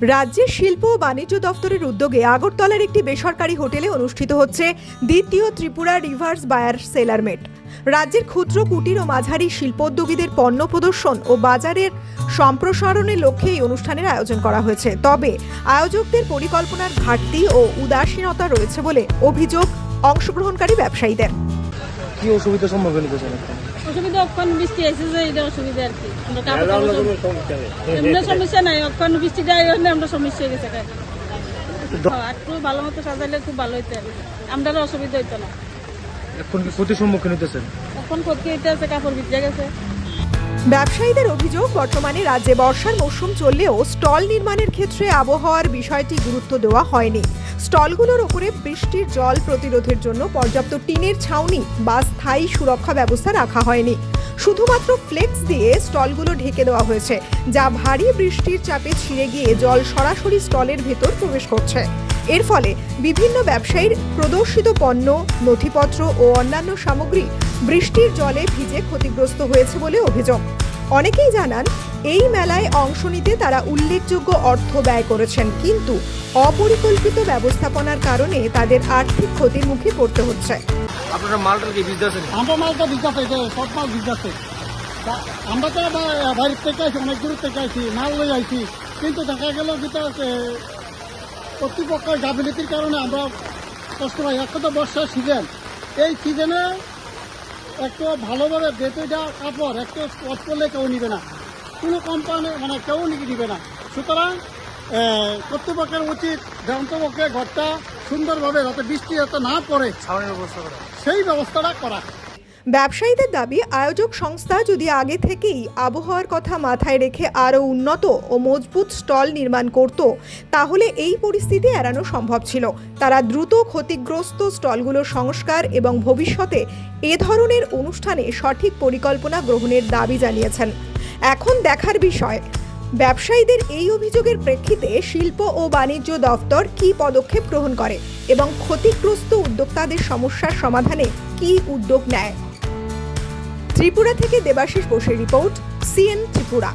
রাজ্যের শিল্প ও বাণিজ্য দফতরের উদ্যোগে আগরতলার একটি বেসরকারি হোটেলে অনুষ্ঠিত হচ্ছে দ্বিতীয় ত্রিপুরা রিভার্স বায়ার সেলার মেট। রাজ্যের ক্ষুদ্র কুটির ও মাঝারি শিল্পোদ্যোগীদের পণ্য প্রদর্শন ও বাজারের সম্প্রসারণের লক্ষ্যে এই অনুষ্ঠানের আয়োজন করা হয়েছে। তবে আয়োজকদের পরিকল্পনার ঘাটতি ও উদাসীনতা রয়েছে বলে অভিযোগ অংশগ্রহণকারী ব্যবসায়ীদের। কি অসুবিধার সম্মুখীন হয়েছেন? অসুবিধা অক্ষণ বৃষ্টি এসে যে এটা অসুবিধা আর কি। আমরা সমস্যা নাই, অক্ষণ বৃষ্টি দেয় আমরা সমস্যা হয়ে গেছে। একটু ভালো মতো সাজাইলে খুব ভালো হইতো, আমাদের অসুবিধা হইতো না। এখন কি ক্ষতির সম্মুখীন হইতেছেন? এখন ক্ষতি হইতে আছে, কাপড় ভিজে গেছে। ব্যবসায়ীদের অভিযোগ, বর্তমানে রাজ্যে বর্ষার মৌসুম চললেও স্টল নির্মাণের ক্ষেত্রে আবহাওয়ার বিষয়টি গুরুত্ব দেওয়া হয়নি। স্টলগুলোর উপরে বৃষ্টির জল প্রতিরোধের জন্য পর্যাপ্ত টিনের ছাউনি বা স্থায়ী সুরক্ষা ব্যবস্থা রাখা হয়নি। শুধুমাত্র ফ্লেক্স দিয়ে স্টলগুলো ঢেকে দেওয়া হয়েছে, যা ভারী বৃষ্টির চাপে ছিঁড়ে গিয়ে জল সরাসরি স্টলের ভেতর প্রবেশ করছে। এর ফলে বিভিন্ন ব্যবসায়ীর প্রদর্শিত পণ্য, নথিপত্র ও অন্যান্য সামগ্রী বৃষ্টির জলে ভিজে ক্ষতিগ্রস্ত হয়েছে বলে অভিযোগ। অনেকেই জানান, এই মেলায় অংশ নিতে তারা উল্লেখযোগ্য অর্থ ব্যয় করেছেন, কিন্তু অপরিকল্পিত ব্যবস্থাপনার কারণে তাদের আর্থিক ক্ষতির মুখে পড়তে হচ্ছে। আপনারা মালটা কি ভিজতেছেন? আমরা মালটা ভিজাতে, সব মাল ভিজাতে। আমরা তো বাইরের থেকে আইছি, অনেক দূর থেকে আইছি, মাল লই আইছি, কিন্তু দেখা গেল যেটা কর্তৃপক্ষের গাফিলতির কারণে আমরা কষ্ট পাই। একটা তো বর্ষার সিজন, এই সিজনে একটু ভালোভাবে বেতনটা কাপড় একটু স্পট করলে কেউ নিবে না, কোনো কোম্পানি কেউ নিবে না। সুতরাং কর্তৃপক্ষের উচিত অন্তপক্ষে ঘরটা সুন্দরভাবে যাতে বৃষ্টি যাতে না পড়ে সেই ব্যবস্থাটা করা। ব্যবসায়ীদের দাবি, আয়োজক সংস্থা যদি আগে থেকেই আবহাওয়ার কথা মাথায় রেখে আরও উন্নত ও মজবুত স্টল নির্মাণ করত, তাহলে এই পরিস্থিতি এড়ানো সম্ভব ছিল। তারা দ্রুত ক্ষতিগ্রস্ত স্টলগুলোর সংস্কার এবং ভবিষ্যতে এ ধরনের অনুষ্ঠানে সঠিক পরিকল্পনা গ্রহণের দাবি জানিয়েছেন। এখন দেখার বিষয়, ব্যবসায়ীদের এই অভিযোগের প্রেক্ষিতে শিল্প ও বাণিজ্য দফতর কী পদক্ষেপ গ্রহণ করে এবং ক্ষতিগ্রস্ত উদ্যোক্তাদের সমস্যার সমাধানে কী উদ্যোগ নেয়। ত্রিপুরা থেকে দেবাশিস বোসের রিপোর্ট, সিএন ত্রিপুরা।